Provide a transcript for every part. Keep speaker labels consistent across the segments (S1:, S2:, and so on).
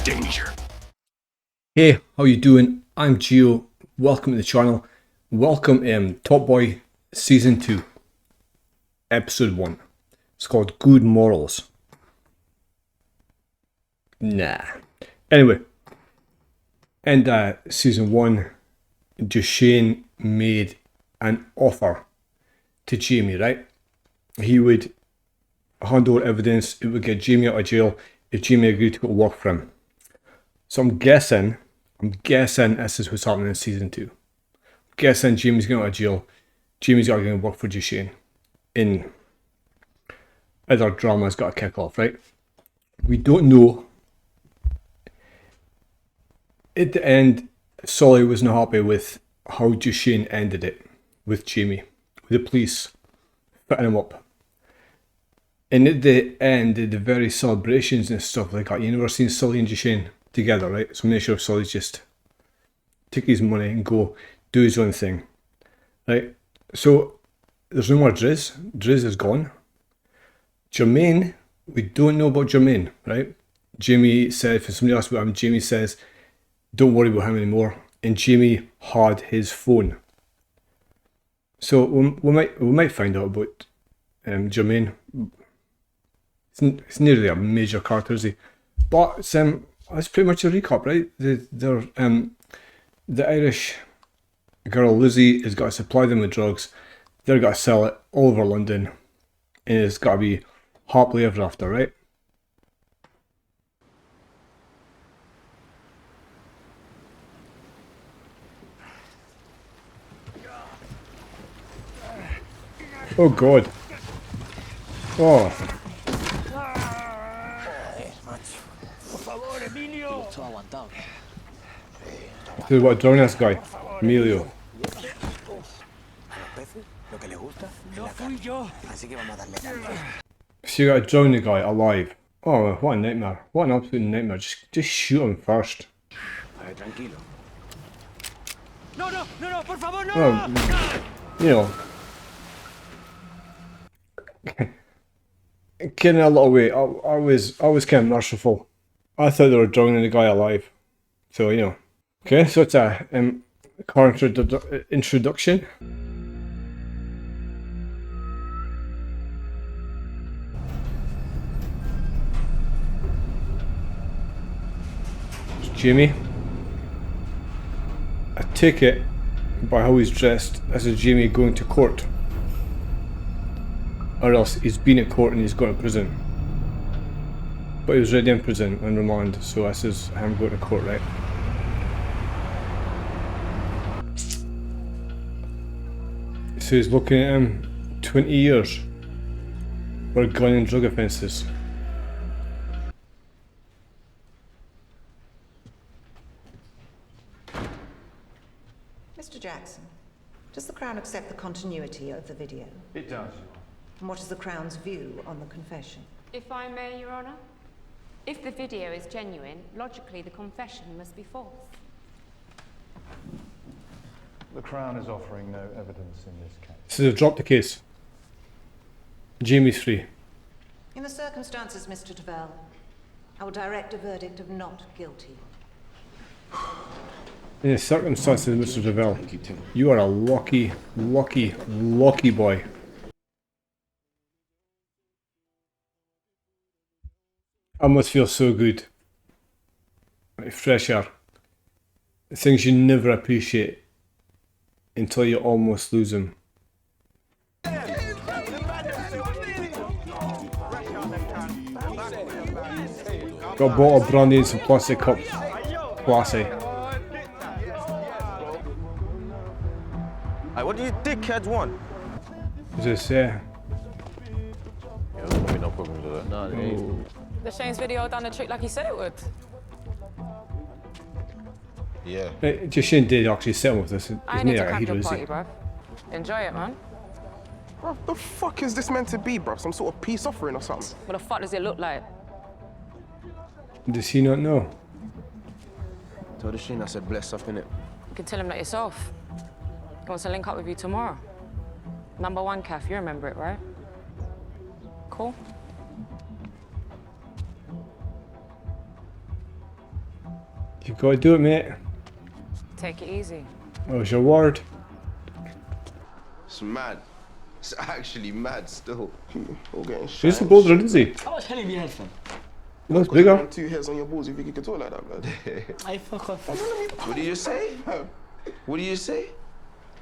S1: danger.
S2: Hey, how you doing? I'm Gio. Welcome to the channel. Welcome Top Boy Season 2, Episode 1. It's called Good Morals. Nah. Anyway, in Season 1, Duchesne made an offer to Jamie, right? He would hand over evidence, it would get Jamie out of jail if Jamie agreed to go work for him. So I'm guessing this is what's happening in Season 2. I'm guessing Jamie's going out of jail. Jamie's got to go and work for Duchesne. In other drama's got to kick off, right? We don't know. At the end, Solly was not happy with how Duchesne ended it with Jamie, with the police fitting him up. And at the end, the very celebrations and stuff like that, you never seen Sully and Duchesne together, right? So make sure Sully's just take his money and go do his own thing, right? So there's no more Driz. Driz is gone. Jermaine, we don't know about Jermaine, right? Jamie said, if somebody asks about him, Jamie says, don't worry about him anymore. And Jamie had his phone. So we might find out about Jermaine. It's nearly a major character, is he? But that's pretty much a recap, right? The Irish girl Lizzie has got to supply them with drugs. They've got to sell it all over London, and it's got to be happily ever after, right? Oh God! Oh. Dude, what, drown this guy? Emilio. So you gotta drown the guy alive. Oh, what a nightmare. What an absolute nightmare. Just shoot him first. You know. Getting a little way, I was kind of merciful. I thought they were drowning the guy alive. So, you know. Okay, so it's a car introduction. It's Jamie. I take it by how he's dressed, this is Jamie going to court. Or else he's been at court and he's gone to prison. But he was already in prison on remand, so this is him going to court, right? So he's looking at him 20 years for gun and drug offences.
S3: Mr. Jackson, does the Crown accept the continuity of the video?
S4: It does.
S3: And what is the Crown's view on the confession?
S5: If I may, Your Honour? If the video is genuine, logically the confession must be false.
S4: The Crown is offering no evidence in this case.
S2: So they've dropped the case. Jamie's free.
S3: In the circumstances, Mr. Tavell, I will direct a verdict of not guilty.
S2: In the circumstances, Mr. Deville, you are a lucky boy. I must feel so good. Like fresh air. Things you never appreciate until you almost lose them. Got a bottle of brandy and some plastic cups. Classy.
S6: Hey, what do you dickheads want?
S2: What's this?
S7: Yeah, there's no problem with that. No, it ain't.
S8: The Shane's video done the trick like he said it would.
S7: Yeah.
S2: Duchesne did actually settle with this.
S8: I ain't into crack your party, bruv. Enjoy it, man.
S6: Bro, the fuck is this meant to be, bro? Some sort of peace offering or something?
S8: What the fuck does it look like?
S2: Does he not know?
S6: Told the Sheen I said bless up in it.
S8: You can tell him that yourself. He wants to link up with you tomorrow. #1 Calf, you remember it, right? Cool.
S2: You've got to do it, mate.
S8: Take it easy.
S2: That was your word.
S1: It's mad. It's actually mad still.
S6: All getting
S2: He's
S6: shine.
S2: older, isn't he?
S9: How much hell have you had, fam?
S2: He looks
S6: Got you
S2: bigger.
S6: got 2 hairs on your balls if you could talk like that, blood.
S9: I fuck off.
S1: What do you say? What do you say?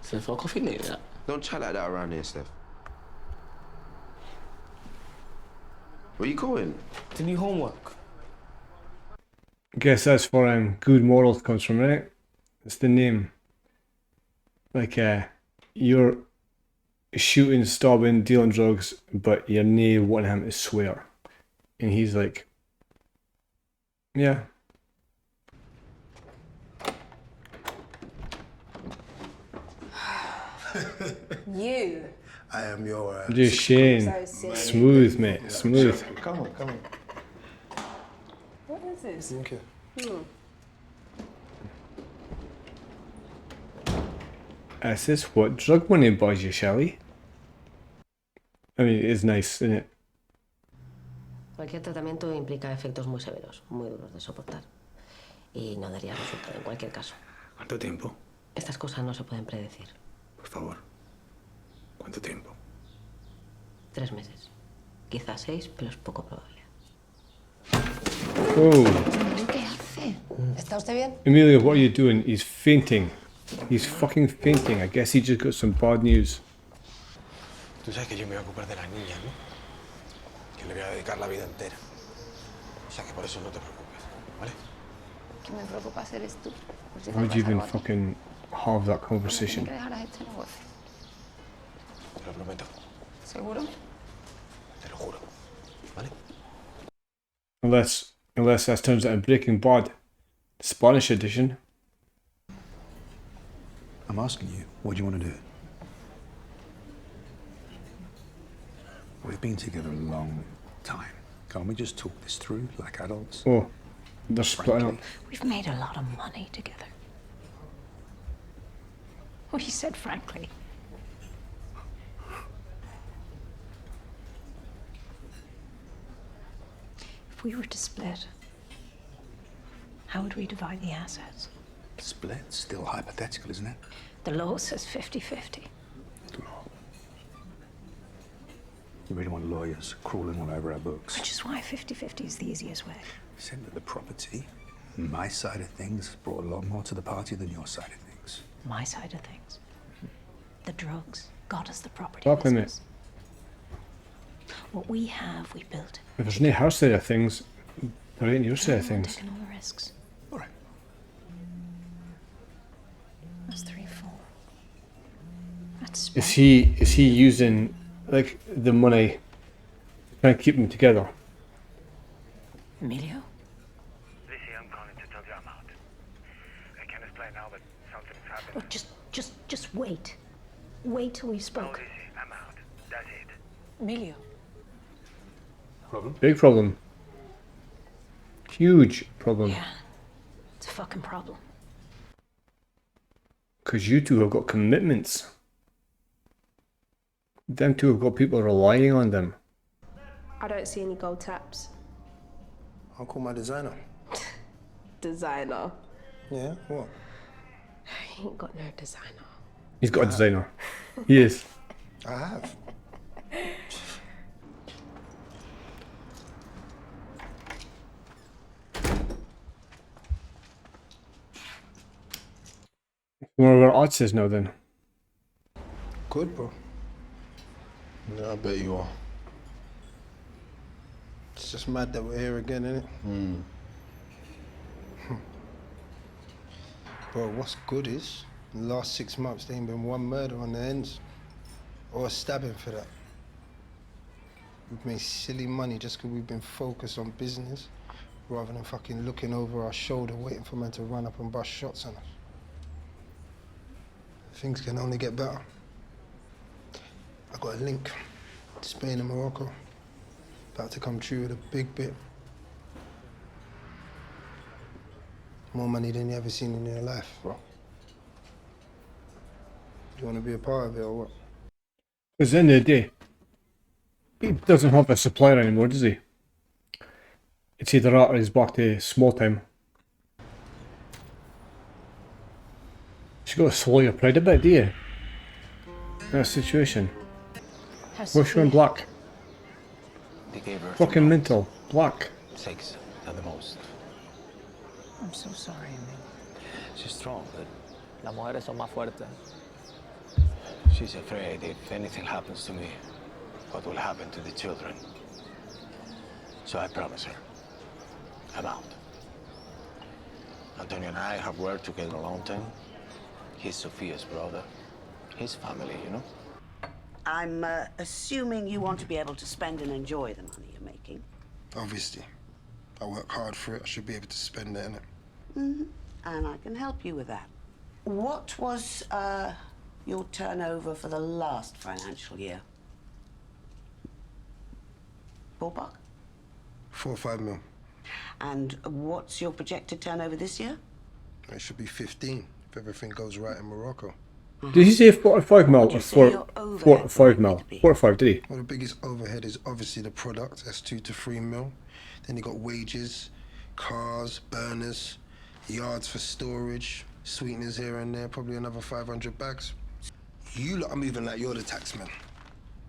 S9: So fuck off, innit? Yeah.
S1: Don't chat like that around here, Steph. Where you going?
S9: To do homework.
S2: Guess that's where good morals comes from, right? It's the name. Like, you're shooting, stabbing, dealing drugs, but you're nae wanting him to swear. And he's like, yeah.
S10: You.
S11: I am your.
S2: Just Shane.
S10: So sick.
S2: Smooth, mate. Smooth.
S11: Come on, come on.
S10: What is this?
S11: Okay.
S2: Is this what drug money buys you, Shelley? I mean, it is nice, isn't it?
S10: Cualquier tratamiento implica efectos muy severos, muy duros de soportar. Y no daría resultado en cualquier caso.
S11: ¿Cuánto tiempo?
S10: Estas cosas no se pueden predecir.
S11: Por favor. ¿Cuánto tiempo?
S10: 3 meses. Quizás 6, pero es poco probable.
S2: Oh,
S10: ¿Qué hace? ¿Está usted bien?
S2: Emilio, what are you doing? He's fainting. He's fucking fainting. I guess he just got some bad news.
S11: Tú sabes que yo me voy a ocupar de las niñas, ¿no? Que le voy a dedicar la vida entera. O sea que por eso no te preocupes, ¿vale?
S5: Que me preocupas eres tú. Por si te
S2: How'd
S5: pasa
S2: you even
S5: algo a ti.
S2: fucking have that
S5: Tienes
S2: conversation?
S5: que dejar este negocio.
S11: Te lo prometo.
S5: ¿Seguro?
S11: Te lo juro. ¿Vale?
S2: Unless that turns out in Breaking Bad, Spanish edition.
S11: I'm asking you, what do you want to do? We've been together a long time. Can't we just talk this through like adults?
S2: Oh, they're splitting up.
S12: We've made a lot of money together. Well, he said frankly. If we were to split, how would we divide the assets?
S11: Split? Still hypothetical, isn't it?
S12: The law says 50-50.
S11: You really want lawyers crawling all over our books?
S12: Which is why 50-50 is the easiest way.
S11: Said that the property, my side of things, brought a lot more to the party than your side of things.
S12: My side of things. The drugs got us the property
S2: Talking it.
S12: business. What we have, we built.
S2: If there's no her side of things, there ain't your side of
S12: We're
S2: things.
S12: taking all the risks.
S11: All right.
S12: That's 3-4. That's
S2: Is he using like the money to try and keep them together?
S12: Emilio?
S13: Lizzie, I'm calling to tell you I'm out. I can't explain now, but something's happened.
S12: Look, just wait. Wait till we
S13: No,
S12: spoke.
S13: Lizzie, I'm out. That's it.
S12: Emilio?
S11: Problem?
S2: Big problem. Huge problem.
S12: Yeah. It's a fucking problem.
S2: Because you two have got commitments. Them two have got people relying on them.
S14: I don't see any gold taps.
S11: I'll call my designer.
S14: Designer.
S11: Yeah, what?
S14: He ain't got no designer.
S2: He's got a designer. He is.
S11: I have.
S2: One of our artists now then.
S6: Good, bro.
S7: Yeah, I bet you are.
S6: It's just mad that we're here again, innit? Bro, what's good is, in the last 6 months, there ain't been one murder on the ends. Or a stabbing for that. We've made silly money just because we've been focused on business, rather than fucking looking over our shoulder, waiting for men to run up and bust shots on us. Things can only get better. I got a link to Spain and Morocco. About to come true with a big bit. More money than you ever seen in your life, bro. Do you want to be a part of it or what?
S2: Because at the end of the day, he doesn't have a supplier anymore, does he? It's either that or he's back to small time. You got to swallow your pride a bit, do you? That situation. What's your in black?
S11: They gave her
S2: Fucking mental. Black.
S11: 6 at the most.
S12: I'm so sorry, Emil.
S11: She's strong, but
S9: Las mujeres son más fuertes.
S11: she's afraid if anything happens to me, what will happen to the children. So I promise her, I'm out. Antonio and I have worked together a long time. He's Sophia's brother. His family, you know?
S15: I'm assuming you want to be able to spend and enjoy the money you're making.
S6: Obviously. I work hard for it. I should be able to spend it, innit?
S15: Mm-hmm. And I can help you with that. What was your turnover for the last financial year? Ballpark?
S6: 4 or 5 mil.
S15: And what's your projected turnover this year?
S6: It should be 15 if everything goes right in Morocco.
S2: Did he say 45 mil or 45 mil? 45, did he?
S6: Well, the biggest overhead is obviously the product. That's 2 to 3 mil. Then you got wages, cars, burners, yards for storage, sweeteners here and there, probably another 500 bags. You lot are moving like you're the taxman.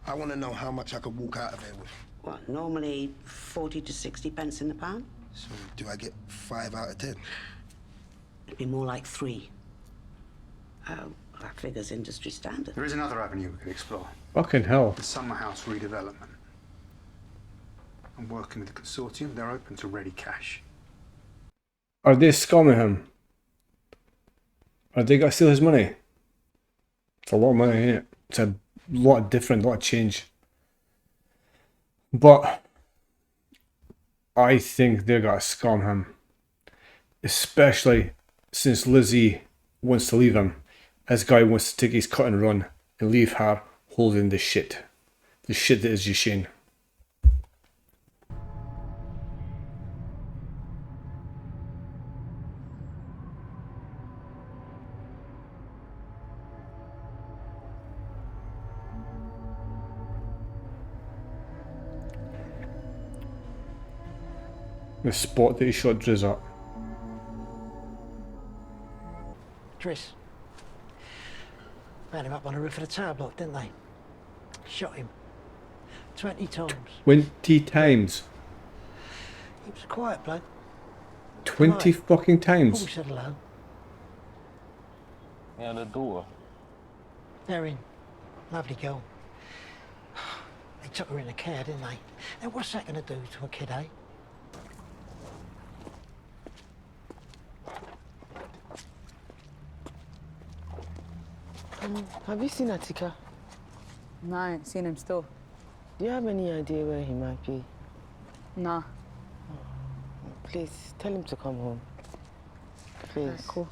S6: I want to know how much I could walk out of here with.
S15: Well, normally 40 to 60 pence in the pound.
S6: So do I get 5 out of 10?
S15: It'd be more like 3. That figure's industry standard.
S16: There is another avenue we could explore.
S2: Fucking hell.
S16: The Summerhouse redevelopment. I'm working with a consortium. They're open to ready cash.
S2: Are they scamming him? Are they gonna steal his money? It's a lot of money, ain't it? It's a lot of change. But I think they're gonna scam him. Especially since Lizzie wants to leave him. This guy wants to take his cut and run and leave her holding the shit. The shit that is Yashin. The spot that he shot Driz at.
S17: Driz. Ran him up on the roof of the tower block, didn't they? Shot him. 20 times.
S2: 20 times.
S17: He was a quiet bloke.
S2: 20 fucking times.
S17: All said hello.
S9: Yeah, the door.
S17: Erin. Lovely girl. They took her in a car, didn't they? Now what's that going to do to a kid, eh?
S18: Have you seen Attica?
S19: No, I ain't seen him still.
S18: Do you have any idea where he might be?
S19: Nah.
S18: Please, tell him to come home. Please.
S19: Alright, cool.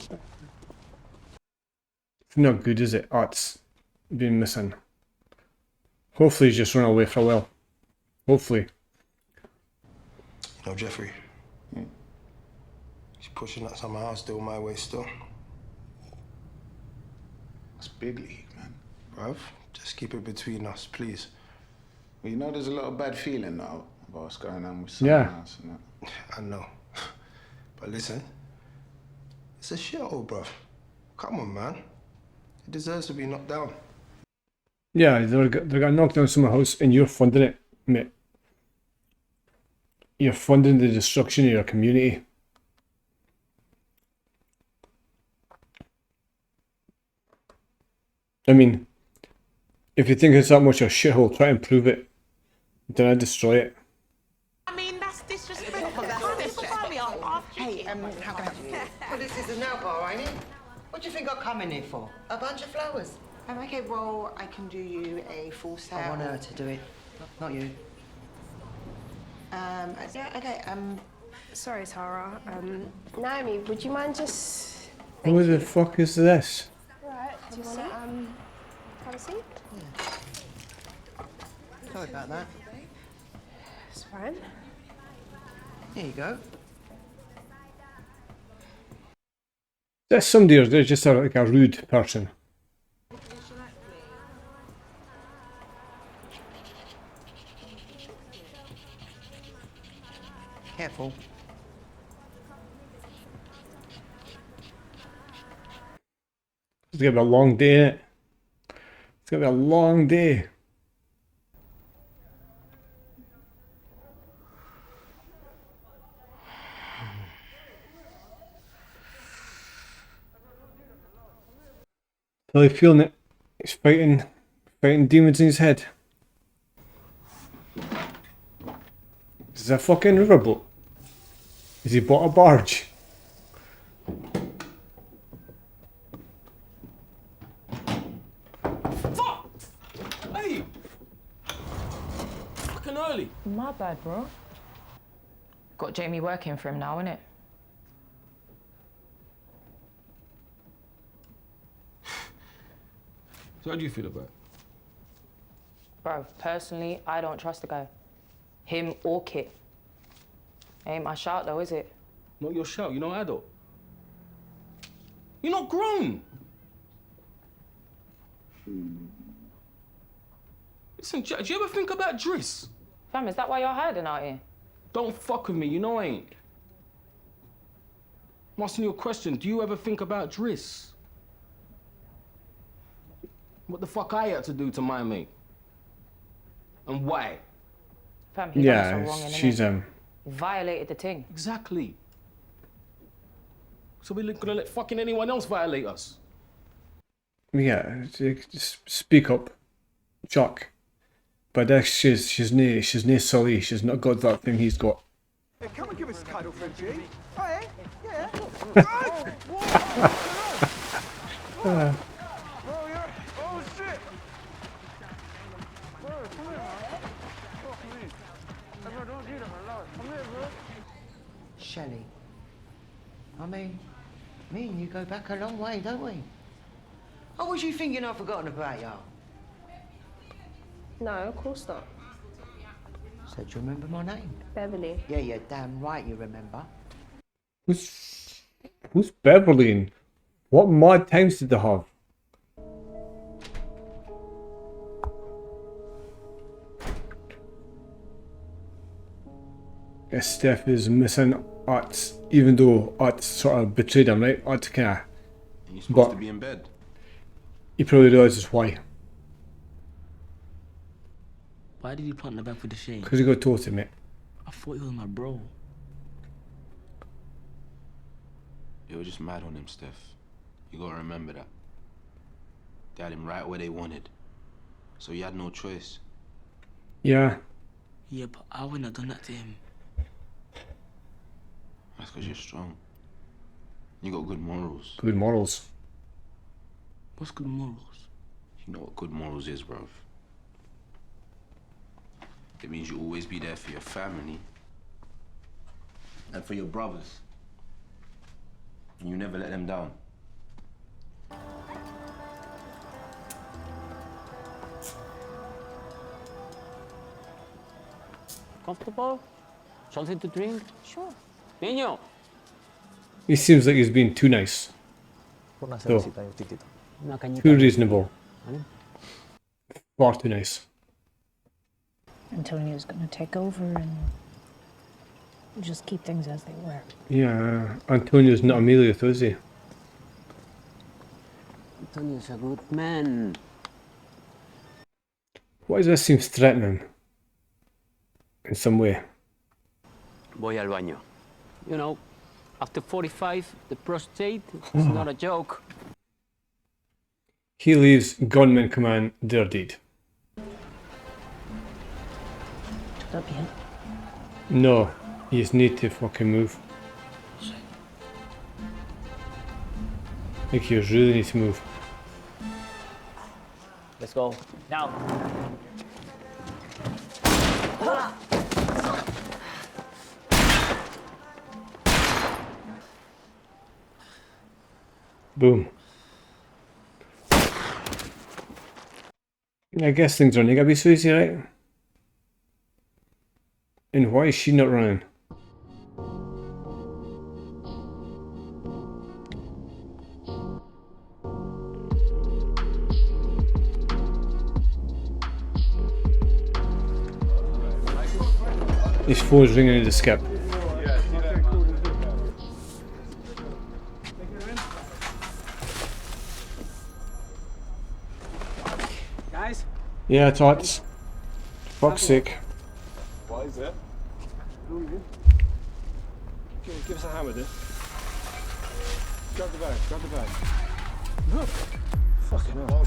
S2: It's not good, is it? Art's been missing. Hopefully he's just run away for a while. Hopefully.
S6: You know, Jeffrey. He's pushing that Summerhouse deal my way still.
S20: It's big league, man.
S6: Bruv, just keep it between us, please.
S20: Well, you know there's a lot of bad feeling now about what's going on with
S2: Summerhouse
S20: and that.
S6: I know. But listen, it's a shithole, bruv. Come on, man. It deserves to be knocked down.
S2: Yeah, they're gonna knock down Summerhouse and you're funding it, mate. You're funding the destruction of your community. I mean, if you think it's that much of a shithole, try and prove it. Then I destroy it.
S21: I mean, that's disrespectful.
S22: Hey, how can I help you? Well, this is a nail bar, ain't it? What do you think I come in here for? A bunch of flowers? Okay, well, I can do you a full set. I want her to do it, not you.
S14: Yeah, okay, sorry, Tara. Naomi, would you mind just...
S2: Who the fuck is this?
S14: Right, do you want to, have a seat?
S22: Sorry about that.
S14: It's fine.
S22: Here you go.
S2: Is that somebody or is it just like a rude person?
S22: Careful.
S2: It's gonna be a long day, innit? It's gonna be a long day. Really feeling it. He's fighting demons in his head. Is this a fucking riverboat? Has he bought a barge?
S3: Fuck! Hey! Fucking early.
S8: My bad, bro. Got Jamie working for him now, innit?
S3: So how do you feel about it?
S8: Bro, personally, I don't trust the guy. Him or Kit. Ain't my shout though, is it?
S3: Not your shout, you're not adult. You're not grown. Listen, Jack, do you ever think about Driss?
S8: Fam, is that why you're hiding out here?
S3: Don't fuck with me, you know I ain't. I'm asking you a question, do you ever think about Driss? What the fuck I had to do to my mate? And why?
S8: Fam, he done us all wrong,
S2: she's
S8: He violated the thing.
S3: Exactly. So we're gonna let fucking anyone else violate us?
S2: Yeah, just speak up, Chuck. But she's nae silly. She's not got that thing he's got.
S4: Hey, come and give us a cuddle for a G. Oh, eh? Yeah. Oh, shit. Bro, come here, man. Fuck me. Hey, bro, don't do that, man. Come here, bro.
S22: Shelley, I mean, me and you go back a long way, don't we? Oh, was you thinking I've forgotten about you?
S14: No, of course not.
S22: So do you remember my name?
S14: Beverly.
S22: Yeah, you're damn right you remember.
S2: Who's Beverly? And what mad times did they have? Guess Steph is missing Art, even though Art sort of betrayed him, right? Attica.
S1: You're supposed to be in bed.
S2: He probably realises why.
S23: Why did you plant the back for the shame?
S2: Because he got told to, mate.
S23: I thought he was my bro.
S1: They were just mad on him, Steph. You gotta remember that. They had him right where they wanted. So he had no choice.
S2: Yeah.
S23: Yeah, but I wouldn't have done that to him.
S1: That's because you're strong. You got good morals.
S2: Good morals.
S23: What's good morals?
S1: You know what good morals is, bruv. It means you always be there for your family and for your brothers. And you never let them down.
S9: Comfortable? Something to drink?
S8: Sure.
S9: Niño.
S2: He seems like he's being too nice.
S9: Una
S2: Though.
S9: cervecita y un titito. Una cañita.
S2: Too reasonable.
S9: ¿Vale?
S2: Far too nice.
S12: Antonio's going to take over and just keep things as they were.
S2: Yeah, Antonio's not Amelia, though, is he?
S9: Antonio's a good man.
S2: Why does this seem threatening? In some way.
S9: Voy al baño. You know, after 45, the prostate is not a joke.
S2: He leaves gunman command, they're dead.
S12: Up yet?
S2: No, he just need to fucking move. I think he really need to move.
S9: Let's go. Now.
S2: Boom. I guess things are only gonna be so easy, right? And why is she not running? His phone's ringing in the skip. Yeah, Tots. Fuck's sake.
S4: What is it? Give us a hammer, dude. Grab the bag, grab the bag. Look! Fucking hell.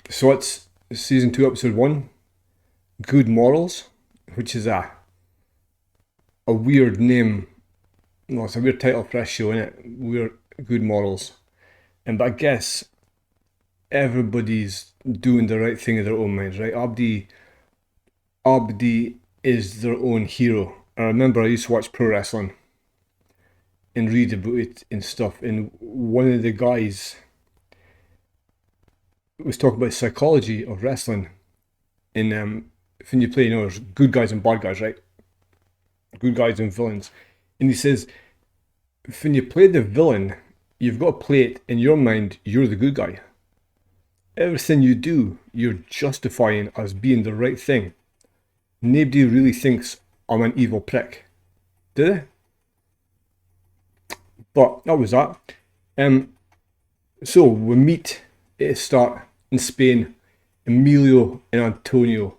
S2: So it's season 2, episode 1. Good Morals, which is a weird name. No, it's a weird title for a show, isn't it? Weird Good Morals. But I guess everybody's doing the right thing in their own minds, right? Abdi is their own hero. I remember I used to watch pro wrestling and read about it and stuff, and one of the guys was talking about psychology of wrestling. And when you play, you know, there's good guys and bad guys, right? Good guys and villains. And he says, when you play the villain, you've got to play it in your mind, you're the good guy. Everything you do, you're justifying as being the right thing. Nobody really thinks I'm an evil prick, do they? But that was that. So we meet at the start in Spain, Emilio and Antonio,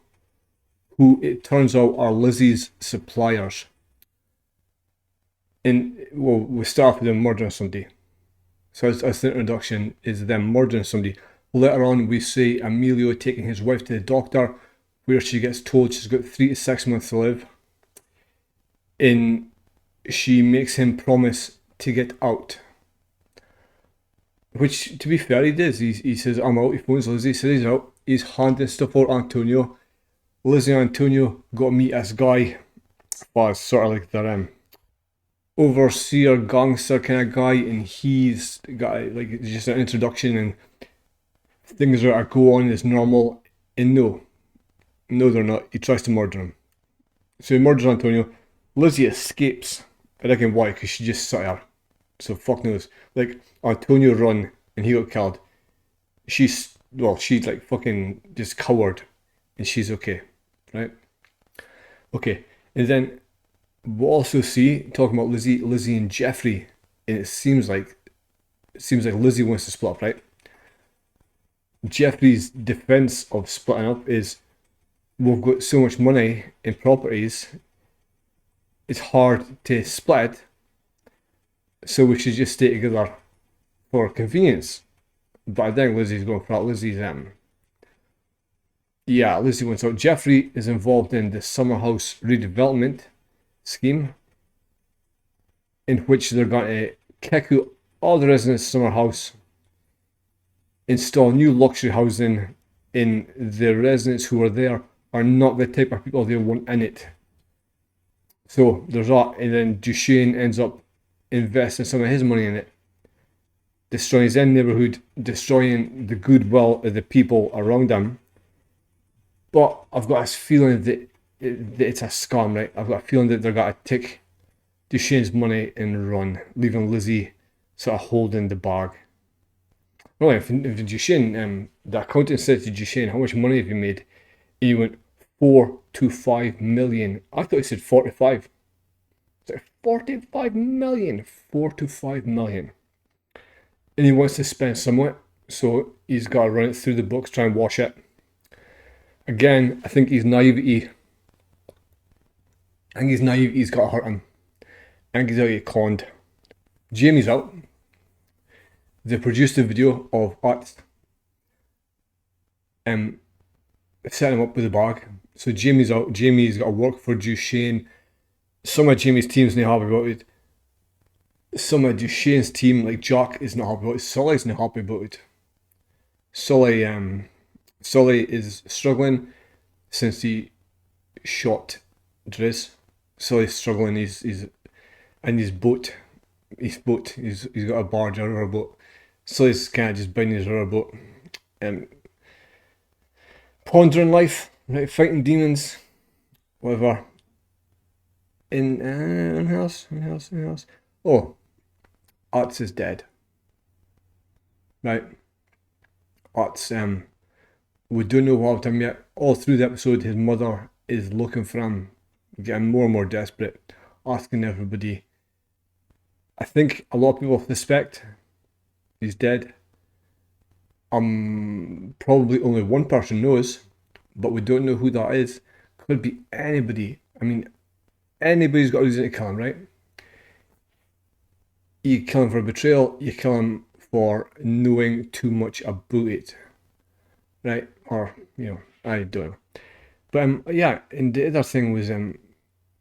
S2: who it turns out are Lizzie's suppliers. And well, we start with them murdering somebody. So as the introduction is them murdering somebody. Later on, we see Emilio taking his wife to the doctor, where she gets told she's got 3 to 6 months to live. And she makes him promise to get out. Which, to be fair, he does. He says, I'm out. He phones Lizzie, says he's out. He's handing stuff out to Antonio. Lizzie and Antonio got to meet this guy. Well, it's sort of like their overseer, gangster kind of guy. And he's got like just an introduction and things are go on as normal. And no, they're not. He tries to murder him. So he murders Antonio. Lizzie escapes. I reckon why, because she just sat her. So fuck knows. Like, Antonio run and he got killed. She's like fucking just cowered and she's okay, right? Okay, and then we'll also see, talking about Lizzie and Jeffrey, and it seems like Lizzie wants to split up, right? Jeffrey's defense of splitting up is, we've got so much money in properties, it's hard to split, so we should just stay together for convenience. But I think Lizzie's going for that. Lizzie wants out. Jeffrey is involved in the Summerhouse redevelopment scheme, in which they're going to kick out all the residents of Summerhouse, install new luxury housing, and the residents who are there are not the type of people they want in it. So there's that, and then Duchesne ends up investing some of his money in it, destroying his own neighbourhood, destroying the goodwill of the people around him. But I've got this feeling that it's a scam, right? I've got a feeling that they're going to take Duchesne's money and run, leaving Lizzie sort of holding the bag. Well, if Duchesne, the accountant said to Duchesne, how much money have you made? And he went, 4 to 5 million. I thought he said 45. It's like 45 million. 4 to 5 million. And he wants to spend somewhat, so he's got to run it through the books, try and wash it. Again, I think his naivety. He's got to hurt him. I think he's out to get conned. Jamie's out. They produced a video of us setting him up with a bag. So Jamie's out. Jamie's got to work for Duchesne. Some of Jamie's team's not happy about it. Some of Duchesne's team, like Jack, is not happy about it. Sully's not happy about it. Sully is struggling since he shot Driz. Sully's struggling. He's in his boat. He's got a barge, a riverboat. Sully's kind of just buying his riverboat. Pondering life, right? Fighting demons, whatever. In house. Oh, Arts is dead. Right. Arts, we don't know what happened to him yet. All through the episode, his mother is looking for him, getting more and more desperate, asking everybody. I think a lot of people suspect he's dead. Probably only one person knows, but we don't know who that is. Could be anybody. I mean, anybody's got a reason to kill him, right? You kill him for betrayal, you kill him for knowing too much about it, right? Or, I don't know. But yeah, and the other thing was, I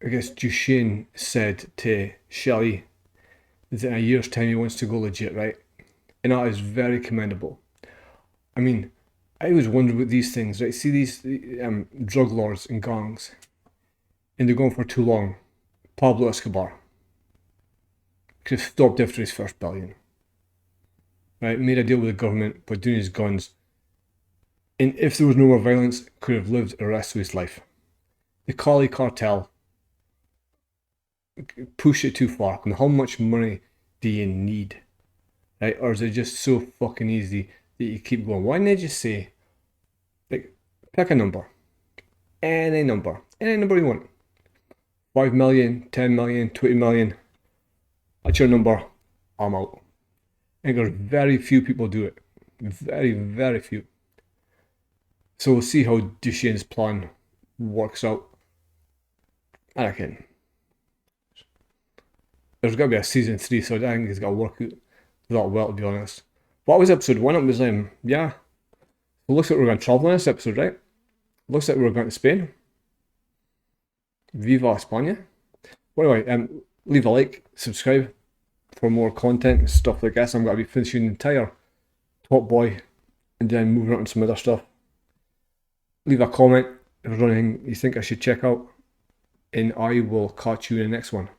S2: guess Duchesne said to Shelley that in a year's time he wants to go legit, right? And that is very commendable. I mean, I always wonder about these things, right? See these drug lords and gangs, and they're going for too long. Pablo Escobar could have stopped after his first billion, right? Made a deal with the government by doing his guns, and if there was no more violence, could have lived the rest of his life. The Cali cartel push it too far. And how much money do you need, right? Or is it just so fucking easy that you keep going? Why don't they just say, like, pick a number, any number you want, 5 million, 10 million, 20 million. That's your number. I'm out. And there's very few people do it. Very, very few. So we'll see how Duchesne's plan works out. I reckon there's got to be a season 3, so I think he's got to work out that well, to be honest. But that was episode 1. It was, yeah. It looks like we're going to travel in this episode, right? Looks like we're going to Spain. Viva España. Well, anyway, leave a like, subscribe for more content and stuff like this. I'm going to be finishing the entire Top Boy and then moving on to some other stuff. Leave a comment if there's anything you think I should check out, and I will catch you in the next one.